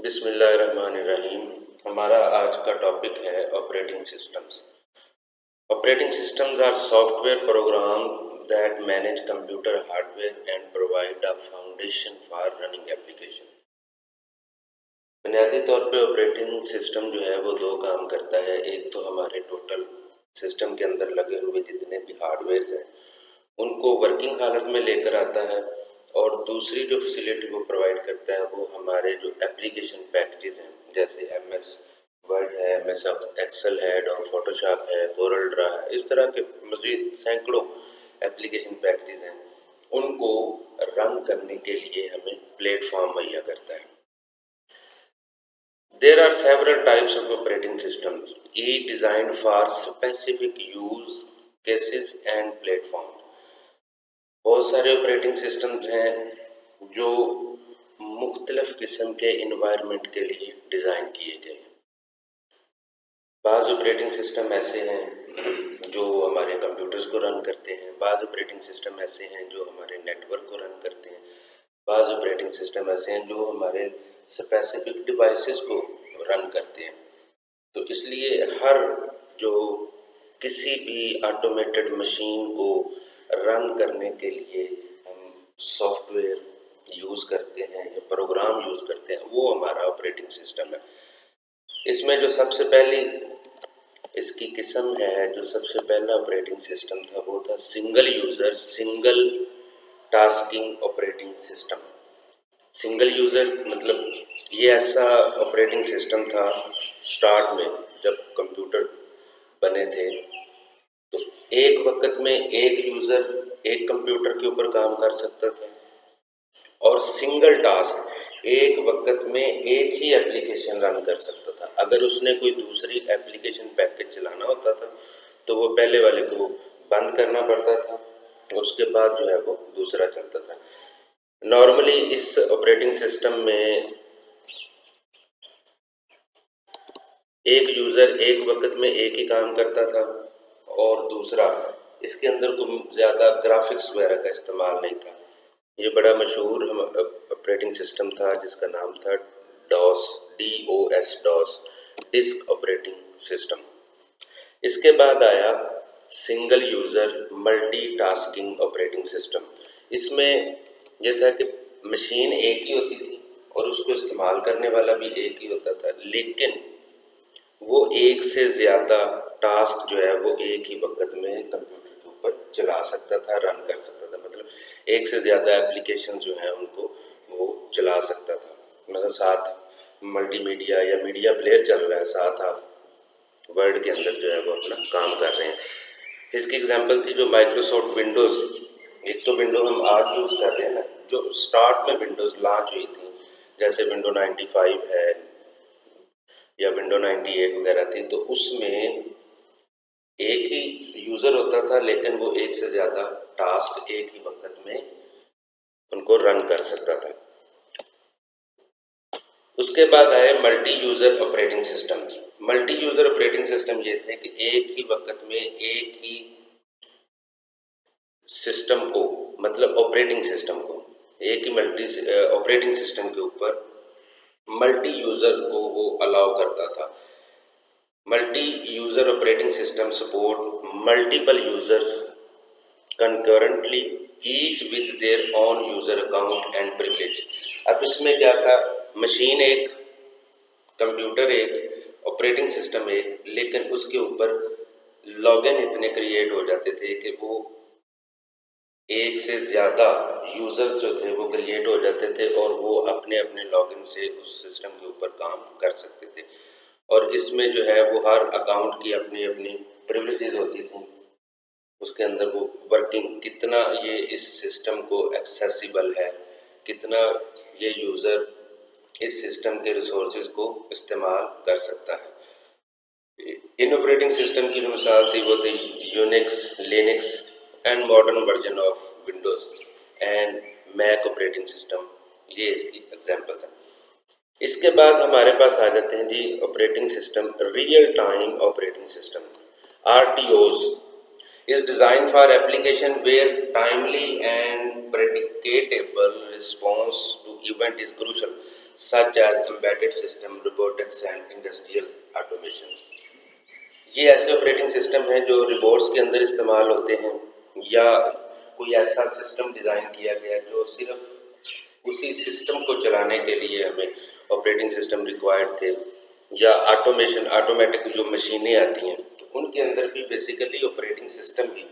بسم اللہ الرحمن الرحیم. ہمارا آج کا ٹاپک ہے operating systems. Operating systems are software program that manage computer hardware and provide a foundation for running application. بنیادی طور پہ آپریٹنگ سسٹم جو ہے وہ دو کام کرتا ہے. ایک تو ہمارے ٹوٹل سسٹم کے اندر لگے ہوئے جتنے بھی ہارڈ ویئرز ہیں ان کو ورکنگ حالت میں لے کر آتا ہے، اور دوسری جو فیسلٹی وہ پرووائڈ کرتا ہے وہ ہمارے جو اپلیکیشن پیکجز ہیں جیسے ایم ایس ورڈ ہے، ایم ایس ایکسل ہے، ڈاک فوٹو شاپ ہے، کورل ڈرا ہے، اس طرح کے مزید سینکڑوں اپلیکیشن پیکجز ہیں، ان کو رن کرنے کے لیے ہمیں پلیٹ فارم مہیا کرتا ہے. There are several types of operating systems, each designed for specific use cases and platforms. بہت سارے آپریٹنگ سسٹمز ہیں جو مختلف قسم کے انوائرمنٹ کے لیے ڈیزائن کیے گئے ہیں. بعض آپریٹنگ سسٹم ایسے ہیں جو ہمارے کمپیوٹرز کو رن کرتے ہیں، بعض آپریٹنگ سسٹم ایسے ہیں جو ہمارے نیٹ ورک کو رن کرتے ہیں، بعض آپریٹنگ سسٹم ایسے ہیں جو ہمارے اسپیسیفک ڈیوائسز کو رن کرتے ہیں. تو اس لیے ہر جو کسی بھی آٹومیٹڈ مشین کو رن کرنے کے لیے ہم سافٹ ویئر یوز کرتے ہیں یا پروگرام یوز کرتے ہیں وہ ہمارا آپریٹنگ سسٹم ہے. اس میں جو سب سے پہلی اس کی قسم ہے، جو سب سے پہلا آپریٹنگ سسٹم تھا وہ تھا single user single tasking operating system. Single user مطلب یہ ایسا آپریٹنگ سسٹم تھا سٹارٹ میں جب کمپیوٹر بنے تھے تو ایک وقت میں ایک یوزر ایک کمپیوٹر کے اوپر کام کر سکتا تھا، اور سنگل ٹاسک ایک وقت میں ایک ہی ایپلیکیشن رن کر سکتا تھا. اگر اس نے کوئی دوسری ایپلیکیشن پیکج چلانا ہوتا تھا تو وہ پہلے والے کو بند کرنا پڑتا تھا اور اس کے بعد جو ہے وہ دوسرا چلتا تھا. نارملی اس آپریٹنگ سسٹم میں ایک یوزر ایک وقت میں ایک ہی کام کرتا تھا، اور دوسرا اس کے اندر کوئی زیادہ گرافکس وغیرہ کا استعمال نہیں تھا. یہ بڑا مشہور آپریٹنگ سسٹم تھا جس کا نام تھا ڈوس ڈسک آپریٹنگ سسٹم. اس کے بعد آیا single user multi tasking operating system. اس میں یہ تھا کہ مشین ایک ہی ہوتی تھی اور اس کو استعمال کرنے والا بھی ایک ہی ہوتا تھا، لیکن وہ ایک سے زیادہ ٹاسک جو ہے وہ ایک ہی وقت میں کمپیوٹر کے اوپر چلا سکتا تھا، رن کر سکتا تھا. مطلب ایک سے زیادہ ایپلیکیشن جو ہیں ان کو وہ چلا سکتا تھا. مثلا ساتھ ملٹی میڈیا یا میڈیا پلیئر چل رہا ہے، ساتھ آپ ورڈ کے اندر جو ہے وہ اپنا کام کر رہے ہیں. اس کی اگزامپل تھی جو مائکروسافٹ ونڈوز. ایک تو ونڈو ہم آج یوز کر رہے ہیں نا، جو سٹارٹ میں ونڈوز لانچ ہوئی تھی جیسے ونڈو 95 ہے یا ونڈو 98 وغیرہ تھی، تو اس میں ایک ہی یوزر ہوتا تھا لیکن وہ ایک سے زیادہ ٹاسک ایک ہی وقت میں ان کو رن کر سکتا تھا. اس کے بعد آئے multi user operating system. Multi user operating system یہ تھے کہ ایک ہی وقت میں ایک ہی سسٹم کو، مطلب آپریٹنگ سسٹم کو، ایک ہی ملٹی آپریٹنگ سسٹم کے اوپر ملٹی یوزر کو وہ الاؤ کرتا تھا. Multi user operating system support multiple users concurrently each with their own user account and privilege. اب اس میں کیا تھا، مشین ایک، کمپیوٹر ایک، آپریٹنگ سسٹم ایک، لیکن اس کے اوپر لاگ ان اتنے کریٹ ہو جاتے تھے کہ وہ ایک سے زیادہ یوزر جو تھے وہ کریٹ ہو جاتے تھے اور وہ اپنے اپنے لاگ ان سے اس سسٹم کے اوپر کام کر سکتے تھے. اور اس میں جو ہے وہ ہر اکاؤنٹ کی اپنی اپنی پریولیجز ہوتی تھیں. اس کے اندر وہ ورکنگ کتنا یہ اس سسٹم کو ایکسیسیبل ہے، کتنا یہ یوزر اس سسٹم کے ریسورسز کو استعمال کر سکتا ہے. ان آپریٹنگ سسٹم کی جو مثال تھی وہ تھی Unix, Linux and modern version of Windows and make operating system. یہ اس کی ایگزامپل ہے. اس کے بعد ہمارے پاس آ جاتے ہیں جی operating system real time operating system. RTOs is designed for application where timely and predictable response to event is crucial. such as embedded system, robotics and industrial automation. یہ ایسے آپریٹنگ سسٹم ہیں جو روبوٹس کے اندر استعمال ہوتے ہیں، یا کوئی ایسا سسٹم ڈیزائن کیا گیا جو صرف اسی سسٹم کو چلانے کے لیے ہمیں آپریٹنگ سسٹم ریکوائرڈ تھے، یا آٹومیٹک جو مشینیں آتی ہیں ان کے اندر بھی بیسیکلی آپریٹنگ سسٹم ہی،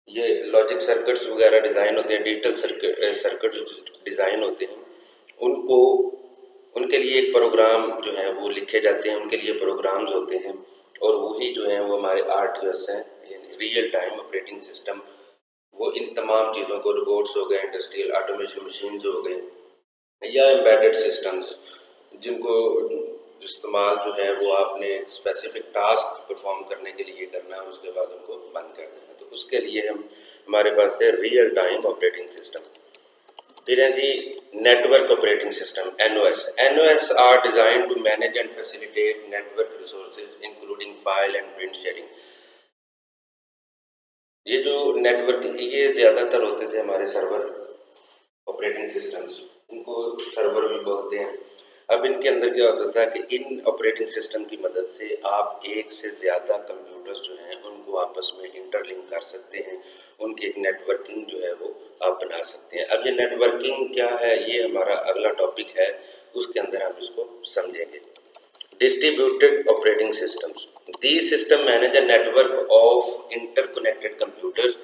یہ لاجک سرکٹس وغیرہ ڈیزائن ہوتے ہیں، ڈیجیٹل سرکٹ ڈیزائن ہوتے ہیں، ان کے لیے ایک پروگرام جو ہے وہ لکھے جاتے ہیں، ان کے لیے پروگرامز ہوتے ہیں، اور وہی جو ہیں وہ ہمارے RTOS ہیں، یعنی ریئل ٹائم آپریٹنگ سسٹم، وہ ان تمام چیزوں کو، روبوٹس ہو گئے، انڈسٹریل آٹومیشن مشینز ہو گئے، یا ایمبیڈڈ سسٹمز جن کو استعمال جو ہے وہ آپ نے اسپیسیفک ٹاسک پرفارم کرنے کے لیے کرنا ہے، اس کے بعد ان کو بند کر دینا، تو اس کے لیے ہمارے پاس ہے ریئل ٹائم آپریٹنگ سسٹم۔ پھر ہے جی network operating system NOS are design to manage and facilitate network resources including file and print شیئرنگ۔ یہ جو نیٹورک یہ زیادہ تر ہوتے تھے ہمارے سرور آپریٹنگ سسٹمز، ان کو سرور بھی بولتے ہیں۔ اب ان کے اندر کیا ہوتا تھا کہ ان آپریٹنگ سسٹم کی مدد سے آپ ایک سے زیادہ کمپیوٹرز جو ہیں ان کو آپس میں انٹر لنک کر سکتے ہیں، ان کی ایک نیٹ ورکنگ جو ہے وہ آپ بنا سکتے ہیں۔ اب یہ نیٹ ورکنگ کیا ہے، یہ ہمارا اگلا ٹاپک ہے، اس کے اندر ہم اس کو سمجھیں گے۔ Distributed operating systems. These systems manage a network of interconnected computers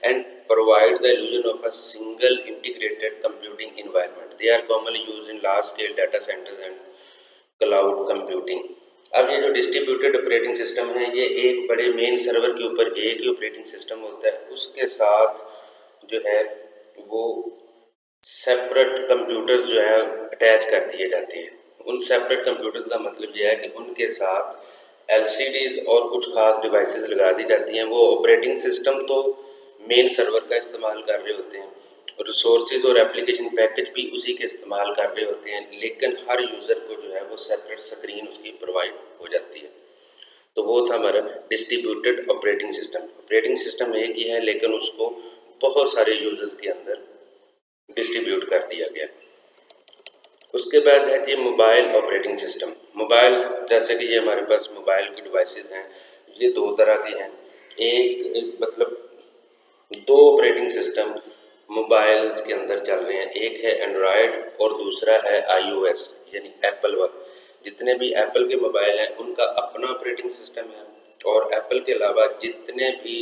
and provide the illusion of a single integrated computing environment. They are commonly used in large-scale data centers and cloud computing. اب یہ جو distributed operating system ہے، یہ ایک بڑے مین سرور کے اوپر ایک ہی آپریٹنگ سسٹم ہوتا ہے، اس کے ساتھ جو ہے وہ سیپریٹ کمپیوٹرز جو ہیں اٹیچ کر دیے جاتے ہیں۔ ان سیپریٹ کمپیوٹرز کا مطلب یہ ہے کہ ان کے ساتھ LCDs اور کچھ خاص ڈیوائسز لگا دی جاتی ہیں۔ وہ آپریٹنگ سسٹم تو مین سرور کا استعمال کر رہے ہوتے ہیں، ریسورسز اور اپلیکیشن پیکج بھی اسی کے استعمال کر رہے ہوتے ہیں، لیکن ہر یوزر کو جو ہے وہ سیپریٹ اسکرین اس کی پرووائڈ ہو جاتی ہے۔ تو وہ تھا ہمارا distributed operating system. Operating system ایک ہی ہے لیکن اس کو بہت سارے یوزرز کے اندر ڈسٹریبیوٹ کر دیا گیا۔ اس کے بعد ہے کہ موبائل آپریٹنگ سسٹم۔ موبائل جیسے کہ یہ ہمارے پاس موبائل کی ڈیوائسز ہیں، یہ دو طرح کے ہیں۔ ایک مطلب دو آپریٹنگ سسٹم موبائلز کے اندر چل رہے ہیں، ایک ہے اینڈرائڈ اور دوسرا ہے iOS یعنی ایپل والے۔ جتنے بھی ایپل کے موبائل ہیں ان کا اپنا آپریٹنگ سسٹم ہے، اور ایپل کے علاوہ جتنے بھی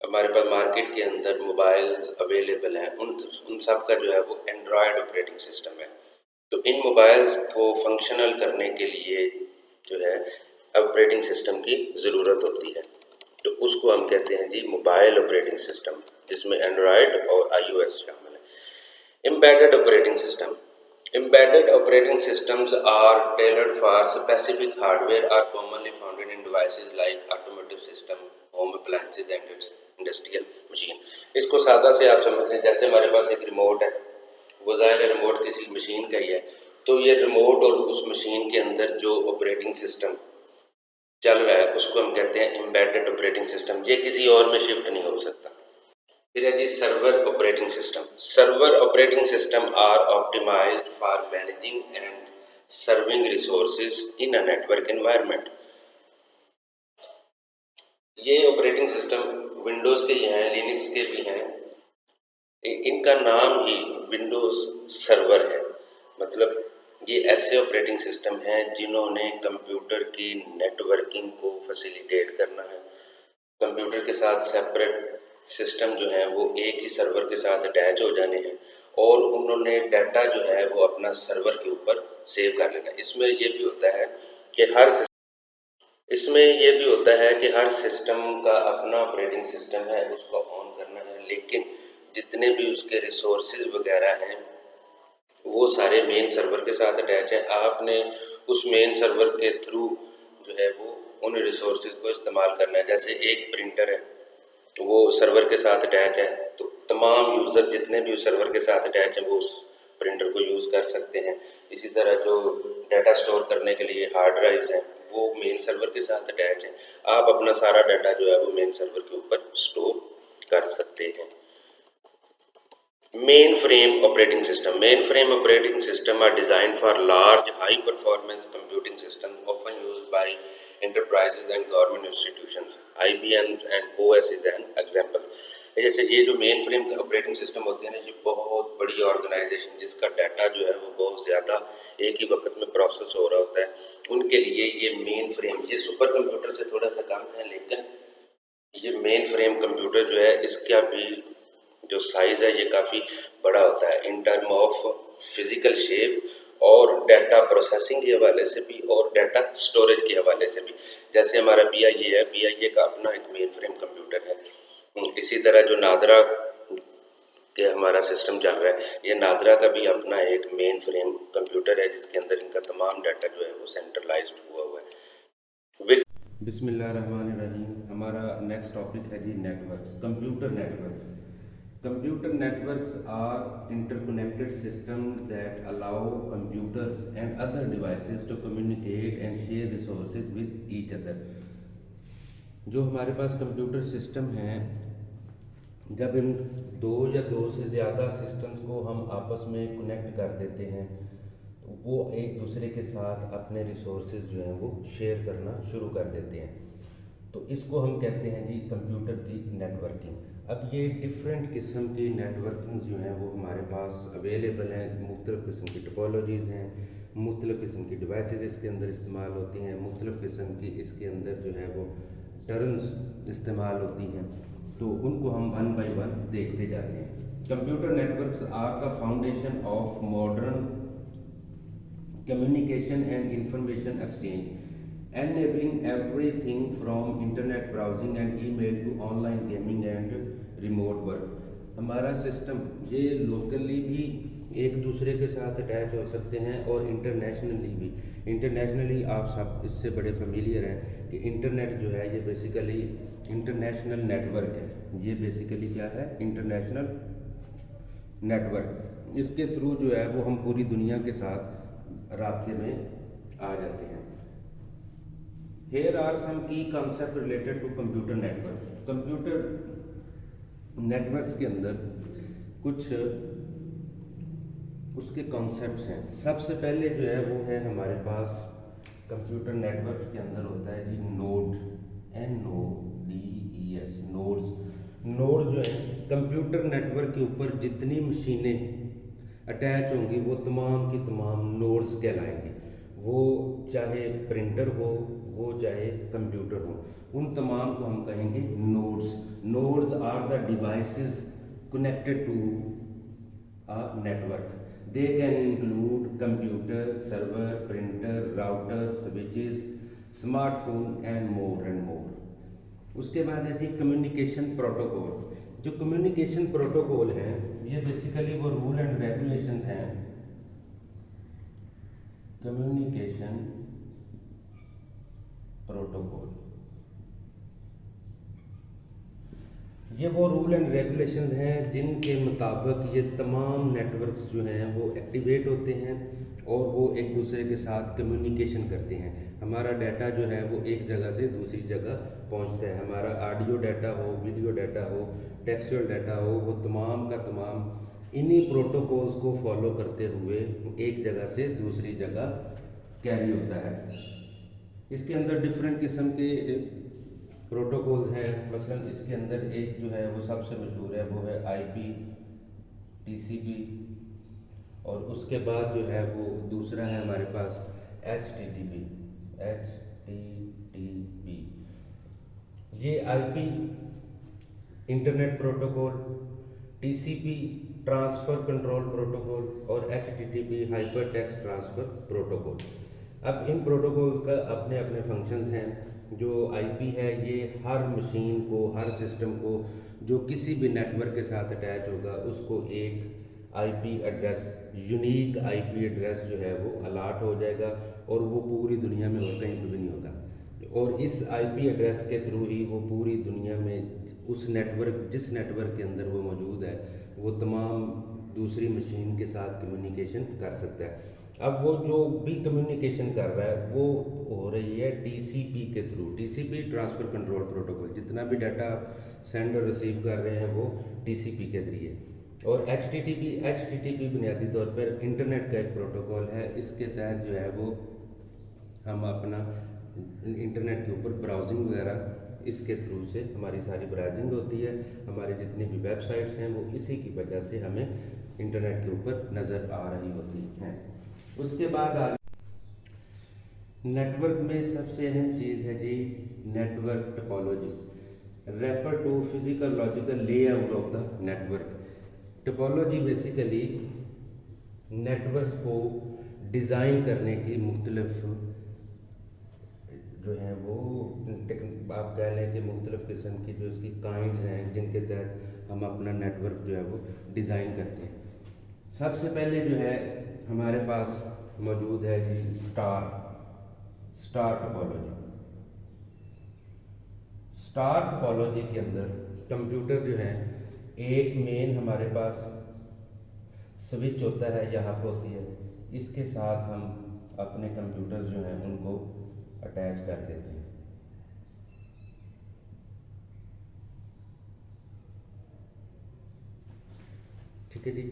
ہمارے پاس مارکیٹ کے اندر موبائلز اویلیبل ہیں ان سب کا جو ہے وہ اینڈرائڈ آپریٹنگ سسٹم ہے۔ تو ان موبائلز کو فنکشنل کرنے کے لیے جو ہے آپریٹنگ سسٹم کی ضرورت ہوتی ہے، تو اس کو ہم کہتے ہیں جی موبائل آپریٹنگ سسٹم، جس میں اینڈرائڈ اور iOS شامل ہے۔ Embedded operating system. Embedded operating systems are tailored for specific hardware, are commonly found in devices like automotive system, home appliances and industrial machine. اس کو سادہ سے آپ سمجھ لیں جیسے ہمارے پاس ایک ریموٹ ہے، وہ ظاہر ہے ریموٹ کسی مشین کا ہی ہے، تو یہ ریموٹ اور اس مشین کے اندر جو آپریٹنگ سسٹم چل رہا ہے اس کو ہم کہتے ہیں امبیڈڈ آپریٹنگ سسٹم، یہ کسی اور میں شفٹ نہیں ہو سکتا۔ پھر ہے جی server operating system. Server operating system are optimized for managing and serving resources in a network environment. یہ آپریٹنگ سسٹم ونڈوز کے ہی ہیں، لینکس کے بھی ہیں، ان کا نام ہی ونڈوز سرور ہے، مطلب یہ ایسے آپریٹنگ سسٹم ہیں جنہوں نے کمپیوٹر کی نیٹ ورکنگ کو فیسیلیٹیٹ کرنا ہے۔ کمپیوٹر کے ساتھ سیپریٹ سسٹم جو ہیں وہ ایک ہی سرور کے ساتھ اٹیچ ہو جانے ہیں، اور انہوں نے ڈیٹا جو ہے وہ اپنا سرور کے اوپر سیو کر لینا۔ اس میں یہ بھی ہوتا ہے کہ ہر سسٹم کا اپنا آپریٹنگ سسٹم ہے، اس کو آن کرنا ہے، لیکن جتنے بھی اس کے ریسورسز وغیرہ ہیں وہ سارے مین سرور کے ساتھ اٹیچ ہیں۔ آپ نے اس مین سرور کے تھرو جو ہے وہ ان ریسورسز کو استعمال کرنا ہے۔ جیسے ایک پرنٹر ہے، وہ سرور کے ساتھ اٹیچ ہے، تو تمام یوزر جتنے بھی اس سرور کے ساتھ اٹیچ ہیں وہ اس پرنٹر کو یوز کر سکتے ہیں۔ اسی طرح جو ڈیٹا سٹور کرنے کے لیے ہارڈ ڈرائیوز ہیں وہ مین سرور کے ساتھ اٹیچ ہیں، آپ اپنا سارا ڈیٹا جو ہے وہ مین سرور کے اوپر سٹور کر سکتے ہیں۔ Mainframe operating system. Mainframe operating system are designed for large, high-performance computing systems, often used by enterprises and government institutions. IBM and OS is an example. अच्छा, ये जो मेन फ्रेम ऑपरेटिंग सिस्टम होते हैं ना, ये बहुत बड़ी ऑर्गेनाइजेशन जिसका डाटा जो है वो बहुत ज़्यादा एक ही वक्त में प्रोसेस हो रहा होता है, उनके लिए ये मेन फ्रेम, ये सुपर कंप्यूटर से थोड़ा सा कम है, लेकिन ये मेन फ्रेम कंप्यूटर जो है इसका भी जो साइज़ है ये काफ़ी बड़ा होता है in term of physical shape और डाटा प्रोसेसिंग के हवाले से भी और डाटा स्टोरेज के हवाले से भी। जैसे हमारा BIA है, BIA का अपना एक मेन फ्रेम कंप्यूटर है। इसी तरह जो नादरा के हमारा सिस्टम चल रहा है, ये नादरा का भी अपना एक मेन फ्रेम कंप्यूटर है जिसके अंदर इनका तमाम डाटा जो है वो सेंट्रलाइज्ड हुआ हुआ है। बिस्मिल्लाहिर्रहमानिर्रहीम। हमारा नेक्स्ट टॉपिक है जी networks, computer networks. Computer networks are interconnected systems that allow computers and other devices to communicate and share resources with each other. जो हमारे पास कंप्यूटर सिस्टम हैं, जब इन दो या दो से ज़्यादा सिस्टम्स को हम आपस में कनेक्ट कर देते हैं तो वो एक दूसरे के साथ अपने रिसोर्सेज जो हैं वो शेयर करना शुरू कर देते हैं, तो इसको हम कहते हैं जी कंप्यूटर की नेटवर्किंग। अब ये डिफरेंट किस्म की नेटवर्किंग जो हैं वो हमारे पास अवेलेबल हैं, मुख्तलिफ़ किस्म की टोपोलॉजीज़ हैं, मुख्तलिफ़ किस्म की डिवाइसेस इसके अंदर इस्तेमाल होती हैं, मुख्तलिफ़ किस्म की इसके अंदर जो है वो टर्म्स इस्तेमाल होती हैं, तो उनको हम वन बाई वन देखते जाते हैं। Computer networks are the foundation of modern communication and information exchange, enabling everything from internet browsing and email to online gaming and remote work। हमारा सिस्टम ये लोकली भी एक दूसरे के साथ अटैच हो सकते हैं और इंटरनेशनली भी। इंटरनेशनली आप सब इससे बड़े फेमिलियर हैं कि इंटरनेट जो है ये बेसिकली इंटरनेशनल नेटवर्क है। ये बेसिकली क्या है? International network. इसके थ्रू जो है वो हम पूरी दुनिया के साथ राब्ते में आ जाते हैं। Here are some key concepts related to computer network। Computer networks के अंदर कुछ उसके कॉन्सेप्ट्स हैं। सबसे पहले जो है वो है हमारे पास कंप्यूटर नेटवर्क्स के अंदर होता है जी नोड, NODES, नोड्स। नोड जो है कंप्यूटर नेटवर्क के ऊपर जितनी मशीनें अटैच होंगी वो तमाम की तमाम नोड्स कहलाएंगी। वो चाहे प्रिंटर हो, वो चाहे कंप्यूटर हो, उन तमाम को हम कहेंगे nodes. Nodes are the devices connected to a network. They can include computer, server, printer, router, switches, smartphone and more. उसके बाद है जी कम्युनिकेशन प्रोटोकॉल। जो कम्युनिकेशन प्रोटोकॉल हैं ये बेसिकली वो रूल एंड रेगुलेशंस हैं। कम्युनिकेशन प्रोटोकॉल ये वो रूल एंड रेगुलेशंस हैं जिनके मुताबिक ये तमाम नेटवर्क्स जो हैं वो एक्टिवेट होते हैं और वो एक दूसरे के साथ कम्युनिकेशन करते हैं। हमारा डाटा जो है वो एक जगह से दूसरी जगह पहुंचता है। हमारा ऑडियो डाटा हो, वीडियो डाटा हो, टेक्सचुअल डाटा हो, वो तमाम का तमाम इन्हीं प्रोटोकॉल्स को फॉलो करते हुए एक जगह से दूसरी जगह कैरी होता है। इसके अंदर डिफरेंट किस्म के प्रोटोकॉल्स हैं। मसलन इसके अंदर एक जो है वो सबसे मशहूर है, वो है IP TCP, और उसके बाद जो है वो दूसरा है हमारे पास HTTP। ये IP internet protocol, TCP transfer control protocol और HTTP hyper text transfer protocol. अब इन प्रोटोकॉल्स का अपने अपने फंक्शंस हैं। जो IP है ये हर मशीन को, हर सिस्टम को जो किसी भी नेटवर्क के साथ अटैच होगा उसको एक IP address, unique IP address जो है वो अलाट हो जाएगा और वो पूरी दुनिया में और कहीं पर भी नहीं होगा। और इस IP एड्रेस के थ्रू ही वो पूरी दुनिया में उस नेटवर्क, जिस नेटवर्क के अंदर वो मौजूद है, वो तमाम दूसरी मशीन के साथ कम्युनिकेशन कर सकता है। अब वो जो भी कम्युनिकेशन कर रहा है वो हो रही है TCP के through. TCP transfer control protocol. जितना भी डाटा आप सेंड और रिसीव कर रहे हैं वो TCP के जरिए। और एच टी टी पी बुनियादी तौर पर इंटरनेट का एक प्रोटोकॉल है। इसके तहत जो है वो हम अपना इंटरनेट के ऊपर ब्राउजिंग वगैरह इसके थ्रू से हमारी सारी ब्राउजिंग होती है। हमारी जितनी भी वेबसाइट्स हैं वो इसी की वजह से हमें इंटरनेट के ऊपर नज़र आ रही होती हैं। उसके बाद नेटवर्क में सबसे अहम चीज़ है जी network topology, refer to physical logical layout of the network. Topology basically networks को डिज़ाइन करने की मुख्तलिफ जो हैं वो आप कह लें कि मुख्तलिफ किस्म की जो इसकी काइंड्स हैं जिनके तहत हम अपना नेटवर्क जो है वो डिज़ाइन करते हैं। सबसे पहले जो है हमारे पास मौजूद है जी स्टार टोपोलॉजी। स्टार टोपोलॉजी के अंदर कंप्यूटर जो है एक मेन हमारे पास स्विच होता है या हब होती है, इसके साथ हम अपने कंप्यूटर जो हैं उनको अटैच कर देते हैं। ठीक है जी।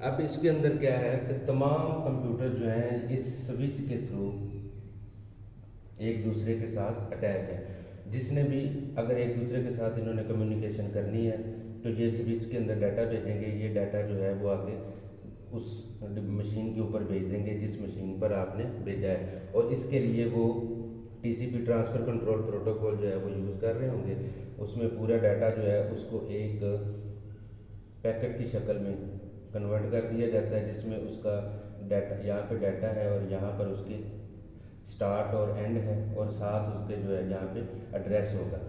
अब इसके अंदर क्या है कि तमाम कंप्यूटर जो हैं इस स्विच के थ्रू एक दूसरे के साथ अटैच है। जिसने भी अगर एक दूसरे के साथ इन्होंने कम्युनिकेशन करनी है तो ये स्विच के अंदर डाटा भेजेंगे, ये डाटा जो है वो आगे उस मशीन के ऊपर भेज देंगे जिस मशीन पर आपने भेजा है, और इसके लिए वो टीसीपी ट्रांसफ़र कंट्रोल प्रोटोकॉल जो है वो यूज़ कर रहे होंगे। उसमें पूरा डाटा जो है उसको एक पैकेट की शक्ल में कन्वर्ट कर दिया जाता है, जिसमें उसका डाटा यहाँ पे डाटा है और यहाँ पर उसकी स्टार्ट और एंड है, और साथ उसके जो है यहाँ पे एड्रेस होगा।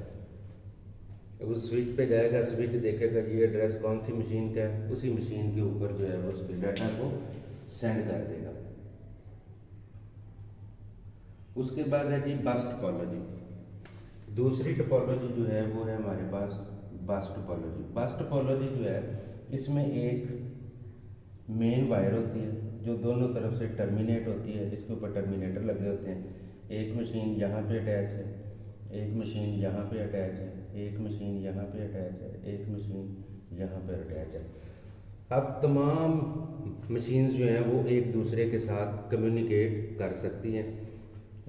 उस स्विच पे जाएगा, स्विच देखेगा ये एड्रेस कौन सी मशीन का है, उसी मशीन के ऊपर जो है वो उसके डाटा को सेंड कर देगा। उसके बाद है जी बस टोपोलॉजी। दूसरी टोपोलॉजी जो है वो है हमारे पास बस टोपोलॉजी। बस टोपोलॉजी जो है इसमें एक मेन वायर होती है जो दोनों तरफ से टर्मिनेट होती है, इसके ऊपर टर्मिनेटर लगे होते हैं। एक मशीन यहाँ पे अटैच है, एक मशीन यहाँ पे अटैच है, एक मशीन यहाँ पे अटैच है, एक मशीन यहाँ पे अटैच है। अब तमाम मशीन्स जो हैं वो एक दूसरे के साथ कम्युनिकेट कर सकती हैं।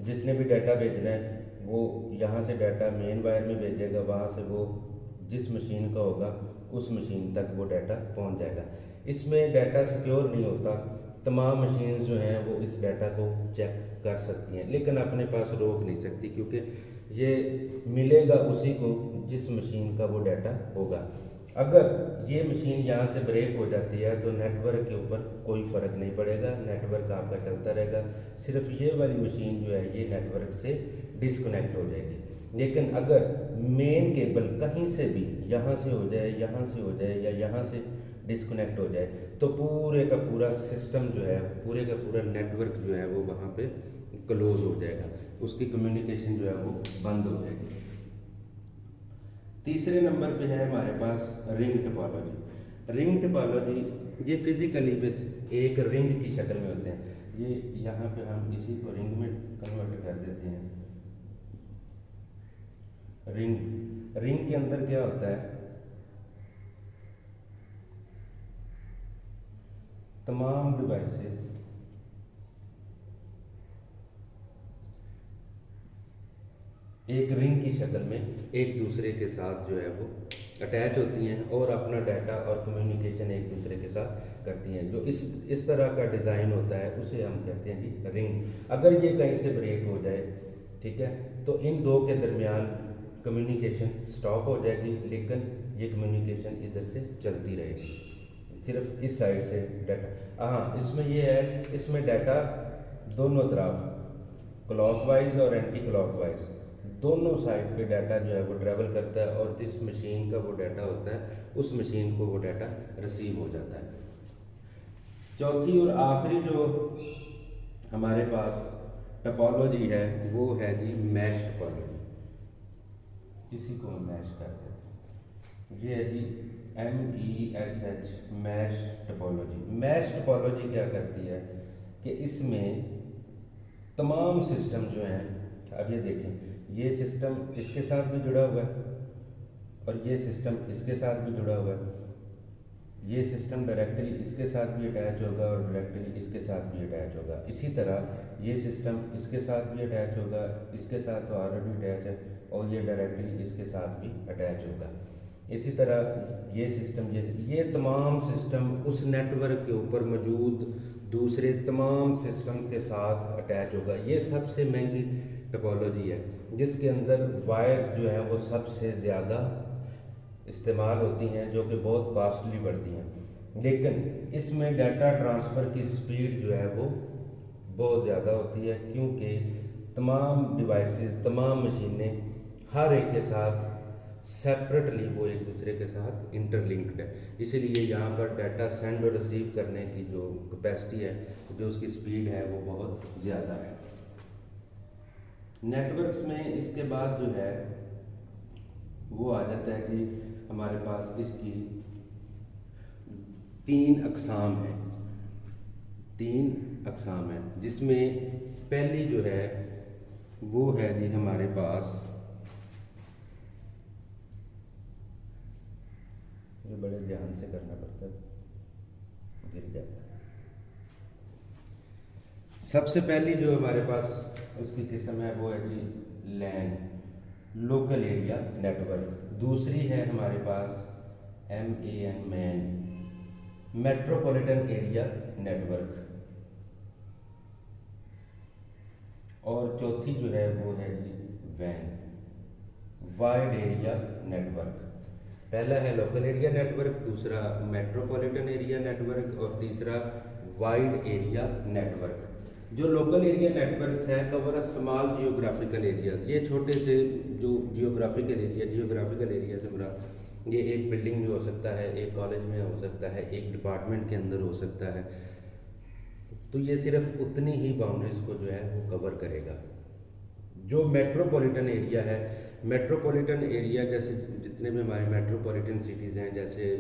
जिसने भी डाटा भेजना है वो यहाँ से डाटा मेन वायर में भेजेगा, वहाँ से वो जिस मशीन का होगा उस मशीन तक वो डाटा पहुँच जाएगा। इसमें डाटा सिक्योर नहीं होता, तमाम मशीन्स जो हैं वो इस डाटा को चेक कर सकती हैं, लेकिन अपने पास रोक नहीं सकती क्योंकि ये मिलेगा उसी को जिस मशीन का वो डाटा होगा। अगर ये मशीन यहाँ से ब्रेक हो जाती है तो नेटवर्क के ऊपर कोई फ़र्क नहीं पड़ेगा, नेटवर्क आपका चलता रहेगा। सिर्फ ये वाली मशीन जो है ये नेटवर्क से डिस्कनेक्ट हो जाएगी। लेकिन अगर मेन केबल कहीं से भी यहाँ से हो जाए, यहाँ से हो जाए या यहाँ से डिस्कनेक्ट हो जाए तो पूरे का पूरा सिस्टम जो है, पूरे का पूरा नेटवर्क जो है वो वहाँ पे क्लोज हो जाएगा, उसकी कम्युनिकेशन जो है वो बंद हो जाएगी। तीसरे नंबर पे है हमारे पास रिंग टोपोलॉजी। रिंग टोपोलॉजी ये फिजिकली बस एक रिंग की शक्ल में होते हैं। ये यहाँ पे हम इसी को रिंग में कन्वर्ट कर देते हैं। रिंग के अंदर क्या होता है, तमाम डिवाइसेस एक रिंग की शक्ल में एक दूसरे के साथ जो है वो अटैच होती हैं और अपना डाटा और कम्युनिकेशन एक दूसरे के साथ करती हैं। जो इस तरह का डिज़ाइन होता है उसे हम कहते हैं जी रिंग। अगर ये कहीं से ब्रेक हो जाए, ठीक है, तो इन दो के दरमियान कम्युनिकेशन स्टॉप हो जाएगी, लेकिन ये कम्युनिकेशन इधर से चलती रहेगी, सिर्फ इस साइड से डाटा। हाँ, इसमें ये है, इसमें डाटा दोनों तरफ क्लॉकवाइज और एंटी क्लॉकवाइज दोनों साइड पे डाटा जो है वो ट्रैवल करता है, और जिस मशीन का वो डाटा होता है उस मशीन को वो डाटा रिसीव हो जाता है। चौथी और आखिरी जो हमारे पास टोपोलॉजी है वो है जी मैश टोपोलॉजी। इसी को हम मैश कर देते हैं। ये है जी MESH mesh topology. Mesh topology क्या करती है कि इसमें तमाम सिस्टम जो हैं, अब ये देखें, ये सिस्टम इसके साथ भी जुड़ा हुआ है और ये सिस्टम इसके साथ भी जुड़ा हुआ है। یہ سسٹم ڈائریکٹلی اس کے ساتھ بھی اٹیچ ہوگا اور ڈائریکٹلی اس کے ساتھ بھی اٹیچ ہوگا. اسی طرح یہ سسٹم اس کے ساتھ بھی اٹیچ ہوگا, اس کے ساتھ تو آلریڈی اٹیچ ہے, اور یہ ڈائریکٹلی اس کے ساتھ بھی اٹیچ ہوگا. اسی طرح یہ سسٹم یہ تمام سسٹم اس نیٹ ورک کے اوپر موجود دوسرے تمام سسٹمز کے ساتھ اٹیچ ہوگا. یہ سب سے مہنگی ٹپولوجی ہے جس کے اندر وائرز جو ہیں وہ سب سے زیادہ استعمال ہوتی ہیں, جو کہ بہت کاسٹلی پڑتی ہیں. لیکن اس میں ڈیٹا ٹرانسفر کی سپیڈ جو ہے وہ بہت زیادہ ہوتی ہے, کیونکہ تمام ڈیوائسز, تمام مشینیں ہر ایک کے ساتھ سیپریٹلی وہ ایک دوسرے کے ساتھ انٹر لنکڈ ہے. اسی لیے یہاں پر ڈیٹا سینڈ اور ریسیو کرنے کی جو کیپیسٹی ہے, جو اس کی سپیڈ ہے, وہ بہت زیادہ ہے. نیٹ ورکس میں اس کے بعد جو ہے وہ آ جاتا ہے کہ ہمارے پاس اس کی 3 اقسام ہیں. 3 اقسام ہیں جس میں پہلی جو ہے وہ ہے جی ہمارے پاس, یہ بڑے دھیان سے کرنا پڑتا ہے, گر جاتا ہے. سب سے پہلی جو ہمارے پاس اس کی قسم ہے وہ ہے جی LAN, local area network. دوسری ہے ہمارے پاس MAN, MAN, metropolitan area network. اور چوتھی جو ہے وہ ہے جی وین, وائڈ ایریا نیٹ ورک. پہلا ہے لوکل ایریا نیٹ ورک, دوسرا میٹروپولیٹن ایریا نیٹ ورک, اور تیسرا وائڈ ایریا نیٹ ورک. جو لوکل ایریا نیٹ ورکس ہیں کور اسمال جیوگرافیکل ایریاز. یہ چھوٹے سے جو جیوگرافیکل ایریا سے مراد یہ ایک بلڈنگ میں ہو سکتا ہے, ایک کالج میں ہو سکتا ہے, ایک ڈپارٹمنٹ کے اندر ہو سکتا ہے. تو یہ صرف اتنی ہی باؤنڈریز کو جو ہے وہ کور کرے گا. جو میٹروپولیٹن ایریا ہے, میٹروپولیٹن ایریا جیسے جتنے بھی ہمارے میٹروپولیٹن سٹیز ہیں, جیسے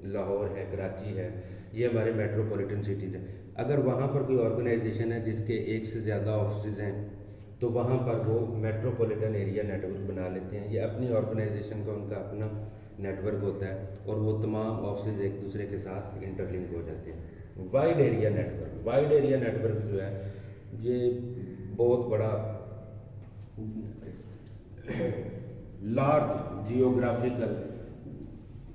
لاہور ہے, کراچی ہے, یہ ہمارے میٹروپولیٹن سٹیز ہیں. اگر وہاں پر کوئی آرگنائزیشن ہے جس کے ایک سے زیادہ آفسز ہیں تو وہاں پر وہ میٹروپولیٹن ایریا نیٹ ورک بنا لیتے ہیں. یہ اپنی آرگنائزیشن کا ان کا اپنا نیٹ ورک ہوتا ہے, اور وہ تمام آفسز ایک دوسرے کے ساتھ انٹر لنک ہو جاتے ہیں. Wide area network, wide area network جو ہے یہ بہت بڑا لارج جیوگرافیکل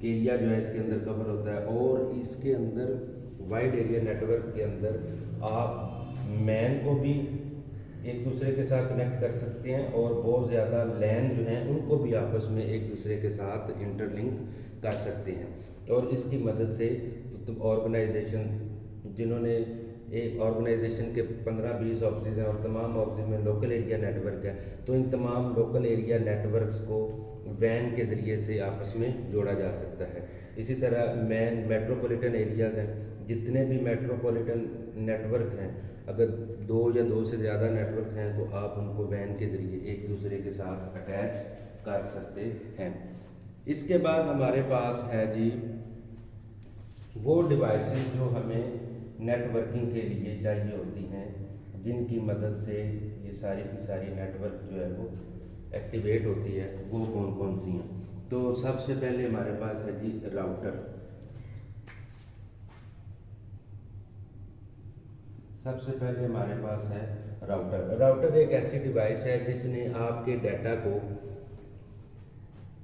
ایریا جو ہے اس کے اندر کور ہوتا ہے. اور اس کے اندر وائڈ ایریا نیٹ ورک کے اندر آپ مین کو بھی ایک دوسرے کے ساتھ کنیکٹ کر سکتے ہیں, اور بہت زیادہ لین جو ہیں ان کو بھی آپس میں ایک دوسرے کے ساتھ انٹر لنک کر سکتے ہیں. اور اس کی مدد سے آرگنائزیشن جنہوں نے ایک آرگنائزیشن کے 15-20 آفسز ہیں اور تمام آفسز میں لوکل ایریا نیٹ ورک ہے, تو ان تمام لوکل ایریا نیٹ ورکس کو وین کے ذریعے سے آپس میں جوڑا جا سکتا ہے. اسی طرح مین میٹروپولیٹن ایریاز ہیں, جتنے بھی میٹروپولیٹن نیٹ ورک ہیں, اگر 2 یا 2 سے زیادہ نیٹ ورکس ہیں تو آپ ان کو وین کے ذریعے ایک دوسرے کے ساتھ اٹیچ کر سکتے ہیں. اس کے بعد ہمارے پاس ہے جی وہ ڈیوائسز جو ہمیں نیٹ ورکنگ کے لیے چاہیے ہوتی ہیں, جن کی مدد سے یہ ساری کی ساری نیٹ ورک جو ہے وہ ایکٹیویٹ ہوتی ہے. وہ کون کون سی ہیں؟ تو سب سے پہلے ہمارے پاس ہے جی راؤٹر. سب سے پہلے ہمارے پاس ہے راؤٹر. راؤٹر ایک ایسی ڈیوائس ہے جس نے آپ کے ڈیٹا کو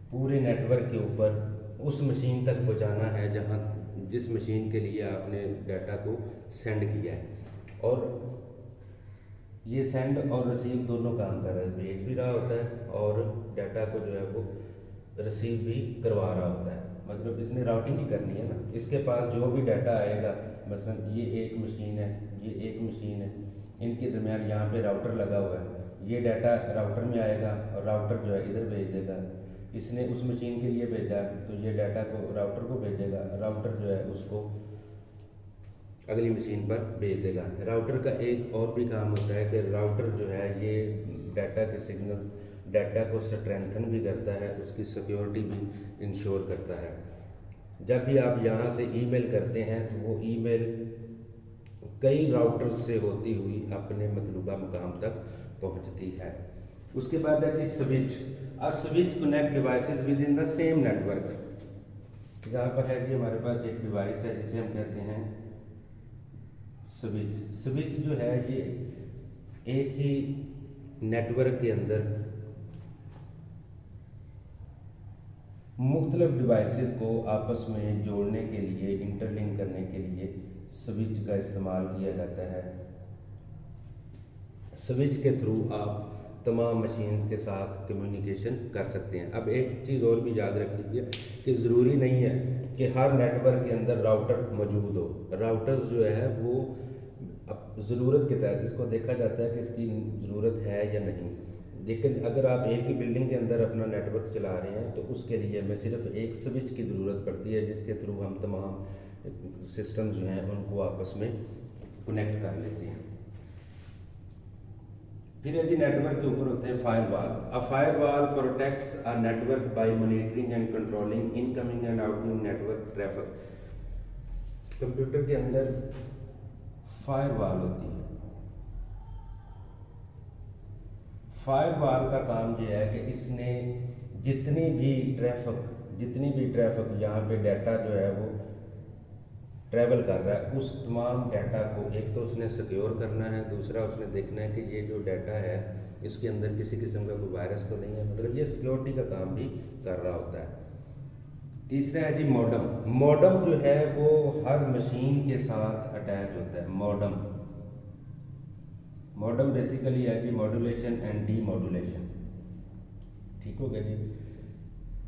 پورے نیٹ ورک کے اوپر اس مشین تک پہنچانا ہے جہاں جس مشین کے لیے آپ نے ڈیٹا کو سینڈ کیا ہے. اور یہ سینڈ اور ریسیو دونوں کام کر رہا ہے, بھیج بھی رہا ہوتا ہے اور ڈیٹا کو جو ہے وہ ریسیو بھی کروا رہا ہوتا ہے. مطلب اس نے راؤٹنگ ہی کرنی ہے نا. اس کے پاس جو بھی ڈیٹا آئے گا, مثلا یہ ایک مشین ہے, یہ ایک مشین ہے, ان کے درمیان یہاں پہ راؤٹر لگا ہوا ہے, یہ ڈیٹا راؤٹر میں آئے گا اور راؤٹر جو ہے ادھر بھیج دے گا. اس نے اس مشین کے لیے بھیجا تو یہ ڈیٹا کو راؤٹر کو بھیجے گا, راؤٹر جو ہے اس کو اگلی مشین پر بھیج دے گا. راؤٹر کا ایک اور بھی کام ہوتا ہے کہ راؤٹر جو ہے یہ ڈیٹا کے سگنلز ڈیٹا کو سٹرینتھن بھی کرتا ہے, اس کی سیکیورٹی بھی انشور کرتا ہے. جب بھی آپ یہاں سے ای میل کرتے ہیں تو وہ ای میل کئی راؤٹرز سے ہوتی ہوئی اپنے مطلوبہ مقام تک پہنچتی ہے. اس کے بعد ہے کہ switch. A switch connect devices within the same network. यहाँ पर है कि हमारे पास एक डिवाइस है जिसे हम कहते हैं स्विच। स्विच जो है ये एक ही नेटवर्क के अंदर मुख्तलिफ डिवाइसेस को आपस में जोड़ने के लिए, इंटरलिंक करने के लिए स्विच का इस्तेमाल किया जाता है। स्विच के थ्रू आप तमाम मशीन्स के साथ कम्युनिकेशन कर सकते हैं। अब एक चीज़ और भी याद रखिए कि ज़रूरी नहीं है कि हर नेटवर्क के अंदर राउटर मौजूद हो। राउटर्स जो है वो ज़रूरत के तहत इसको देखा जाता है कि इसकी ज़रूरत है या नहीं। लेकिन अगर आप एक ही बिल्डिंग के अंदर अपना नेटवर्क चला रहे हैं तो उसके लिए हमें सिर्फ एक स्विच की ज़रूरत पड़ती है, जिसके थ्रू हम तमाम सिस्टम जो हैं उनको आपस में कनेक्ट कर लेते हैं। फिर यदि नेटवर्क के ऊपर होते हैं firewall. A firewall protects a network by monitoring and controlling incoming and outgoing network traffic. Computer के अंदर फायरवॉल होती है। फायरवॉल का काम यह है कि इसने जितनी भी ट्रैफिक यहाँ पे डाटा जो है वो ट्रैवल कर रहा है, उस तमाम डाटा को एक तो उसने सिक्योर करना है, दूसरा उसने देखना है कि ये जो डाटा है इसके अंदर किसी किस्म का कोई वायरस तो नहीं है, मतलब ये सिक्योरिटी का काम भी कर रहा होता है। तीसरा है जी मॉडम। मॉडम जो है वो हर मशीन के साथ अटैच होता है। मॉडम बेसिकली है जी मॉड्यूलेशन एंड डी मॉड्यूलेशन। ठीक हो गया जी।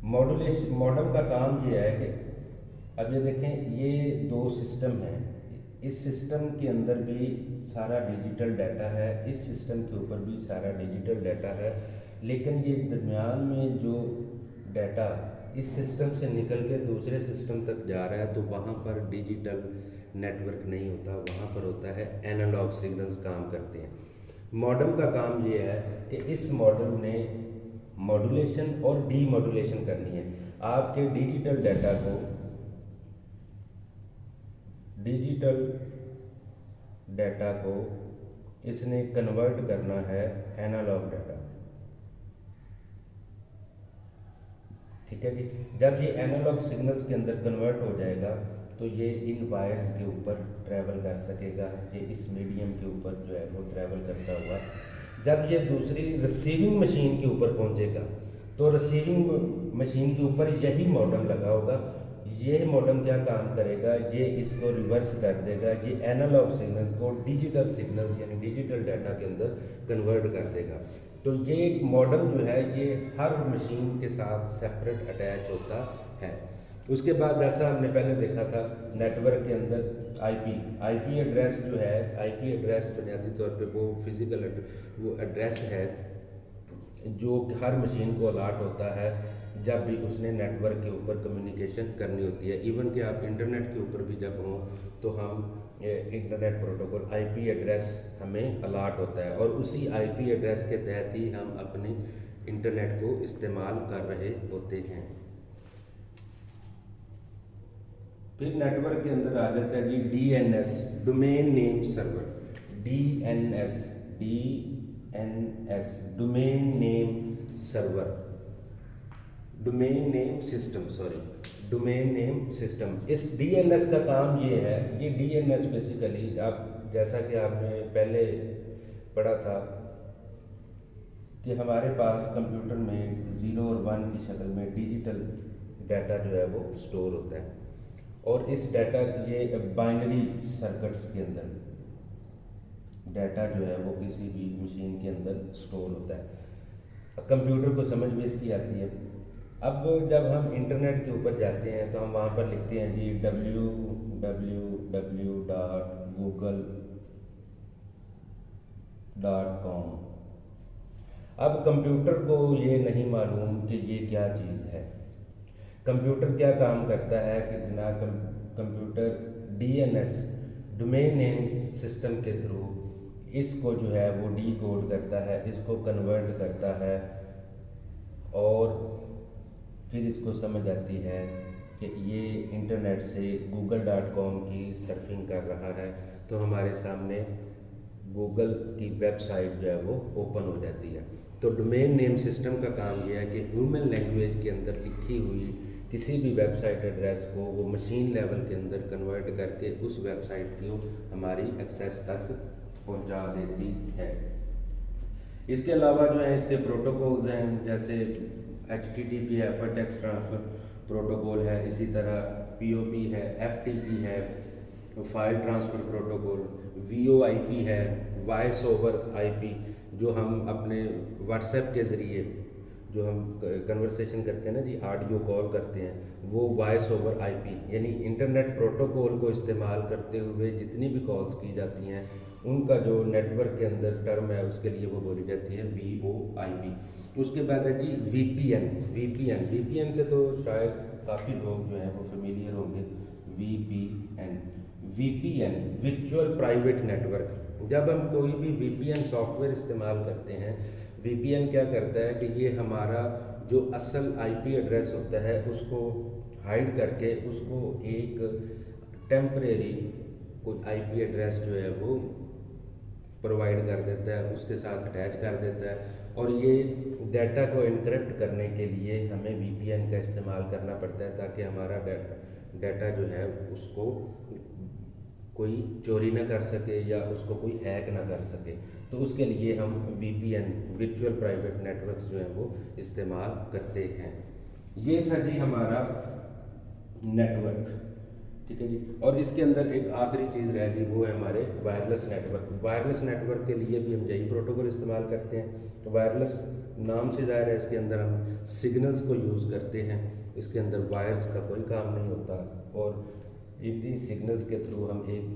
मॉडम का काम ये है कि अब ये देखें, ये दो सिस्टम हैं। इस सिस्टम के अंदर भी सारा डिजिटल डाटा है, इस सिस्टम के ऊपर भी सारा डिजिटल डाटा है, लेकिन ये दरमियान में जो डाटा इस सिस्टम से निकल के दूसरे सिस्टम तक जा रहा है तो वहाँ पर डिजिटल नेटवर्क नहीं होता, वहाँ पर होता है एनालॉग सिग्नल्स काम करते हैं। मॉडम का काम ये है कि इस मॉडम ने मॉड्यूलेशन और डी मॉड्यूलेशन करनी है। आपके डिजिटल डाटा को इसने कन्वर्ट करना है एनालॉग डाटा। ठीक है जी। जब ये एनालॉग सिग्नल्स के अंदर कन्वर्ट हो जाएगा तो ये इन वायर्स के ऊपर ट्रैवल कर सकेगा, ये इस मीडियम के ऊपर जो है वो ट्रैवल करता हुआ जब ये दूसरी रिसीविंग मशीन के ऊपर पहुंचेगा तो रिसीविंग मशीन के ऊपर यही मॉडम लगा होगा। ये मॉडम क्या काम करेगा, ये इसको रिवर्स कर देगा, ये एनालॉग सिग्नल्स को डिजिटल सिग्नल्स यानी डिजिटल डाटा के अंदर कन्वर्ट कर देगा। तो ये मॉडम जो है ये हर मशीन के साथ सेपरेट अटैच होता है। उसके बाद जैसा हमने पहले देखा था नेटवर्क के अंदर आईपी एड्रेस जो है, आईपी एड्रेस बुनियादी तौर पे वो फिजिकल वो एड्रेस है जो हर मशीन को अलाट होता है जब भी उसने नेटवर्क के ऊपर कम्युनिकेशन करनी होती है। इवन कि आप इंटरनेट के ऊपर भी जब हों तो हम इंटरनेट प्रोटोकॉल आईपी एड्रेस हमें अलाट होता है और उसी आईपी एड्रेस के तहत ही हम अपने इंटरनेट को इस्तेमाल कर रहे होते हैं। फिर नेटवर्क के अंदर आ जाता है जी DNS, domain name server. DNS domain name server, domain name system. इस डीएनएस का काम ये है, ये डीएनएस बेसिकली आप जैसा कि आपने पहले पढ़ा था कि हमारे पास कंप्यूटर में 0 और 1 की शक्ल में डिजिटल डाटा जो है वो स्टोर होता है और इस डाटा ये बाइनरी सर्किट्स के अंदर डाटा जो है वो किसी भी मशीन के अंदर स्टोर होता है। कंप्यूटर को समझ भी इसकी आती है। अब जब हम इंटरनेट के ऊपर जाते हैं तो हम वहाँ पर लिखते हैं जी www.google.com। अब कंप्यूटर को ये नहीं मालूम कि ये क्या चीज़ है। कंप्यूटर क्या काम करता है कि बिना computer DNS domain name system के थ्रू इसको जो है वो डी कोड करता है, इसको कन्वर्ट करता है और फिर इसको समझ आती है कि ये इंटरनेट से google.com की सर्फिंग कर रहा है तो हमारे सामने गूगल की वेबसाइट जो है वो ओपन हो जाती है। तो डोमेन नेम सिस्टम का काम यह है कि ह्यूमन लैंग्वेज के अंदर लिखी हुई किसी भी वेबसाइट एड्रेस को वो मशीन लेवल के अंदर कन्वर्ट करके उस वेबसाइट को हमारी एक्सेस तक पहुंचा देती है। इसके अलावा जो है इसके प्रोटोकॉल्स हैं, जैसे HTTP है, हाइपरटेक्स्ट ट्रांसफ़र प्रोटोकॉल है, इसी तरह POP है, FTP है, फाइल ट्रांसफ़र प्रोटोकॉल, VoIP है, वॉइस ओवर IP, जो हम अपने व्हाट्सएप के ज़रिए जो हम कन्वर्सेशन करते हैं ना जी, ऑडियो कॉल करते हैं, वो वॉइस ओवर IP यानी इंटरनेट प्रोटोकॉल को इस्तेमाल करते हुए जितनी भी कॉल्स की जाती हैं उनका जो नेटवर्क के अंदर टर्म है उसके लिए वो बोली जाती है VoIP। उसके बाद है जी VPN से तो शायद काफ़ी लोग जो हैं वो फेमिलियर होंगे। VPN virtual private network. जब हम कोई भी VPN सॉफ्टवेयर इस्तेमाल करते हैं, VPN क्या करता है कि ये हमारा जो असल IP एड्रेस होता है उसको हाइड करके उसको एक टेम्परेरी कोई IP एड्रेस जो है वो प्रोवाइड कर देता है, उसके साथ अटैच कर देता है, और ये डाटा को एनक्रिप्ट करने के लिए हमें VPN का इस्तेमाल करना पड़ता है ताकि हमारा डाटा जो है उसको कोई चोरी ना कर सके या उसको कोई हैक ना कर सके। तो उसके लिए हम VPN वर्चुअल प्राइवेट नेटवर्क्स जो हैं वो इस्तेमाल करते हैं। ये था जी हमारा नेटवर्क, ठीक है जी। और इसके अंदर एक आखिरी चीज़ रह गई, वो है हमारे वायरलेस नेटवर्क। वायरलेस नेटवर्क के लिए भी हम यही प्रोटोकॉल इस्तेमाल करते हैं। तो वायरलेस नाम से ज़ाहिर है, इसके अंदर हम सिग्नल्स को यूज़ करते हैं, इसके अंदर वायर्स का कोई काम नहीं होता, और इन्हीं सिग्नल्स के थ्रू हम एक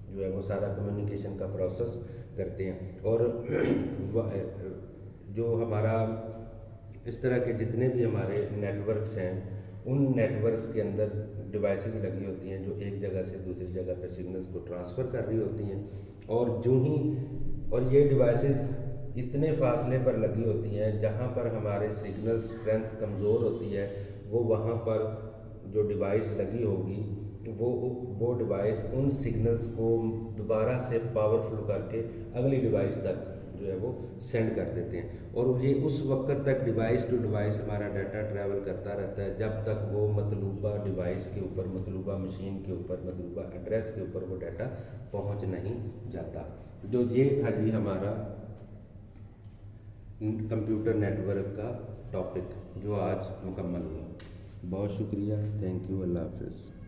जो है वो सारा कम्युनिकेशन का प्रोसेस करते हैं। और जो हमारा इस तरह के जितने भी हमारे नेटवर्क्स हैं, उन नेटवर्क्स के अंदर डिवाइसेस लगी होती हैं जो एक जगह से दूसरी जगह पे सिग्नल्स को ट्रांसफ़र कर रही होती हैं, और ये डिवाइसेस इतने फासले पर लगी होती हैं जहाँ पर हमारे सिग्नल स्ट्रेंथ कमज़ोर होती है, वो वहाँ पर जो डिवाइस लगी होगी वो डिवाइस उन सिग्नल्स को दोबारा से पावरफुल करके अगली डिवाइस तक जो है वो सेंड कर देते हैं। और ये उस वक्त तक डिवाइस टू डिवाइस हमारा डाटा ट्रैवल करता रहता है जब तक वो मतलूबा डिवाइस के ऊपर, मतलूबा मशीन के ऊपर, मतलूबा एड्रेस के ऊपर वो डाटा पहुंच नहीं जाता। जो ये था जी हमारा कंप्यूटर नेटवर्क का टॉपिक जो आज मुकम्मल हुआ। बहुत शुक्रिया, थैंक यू, अल्लाह हाफ़िज़।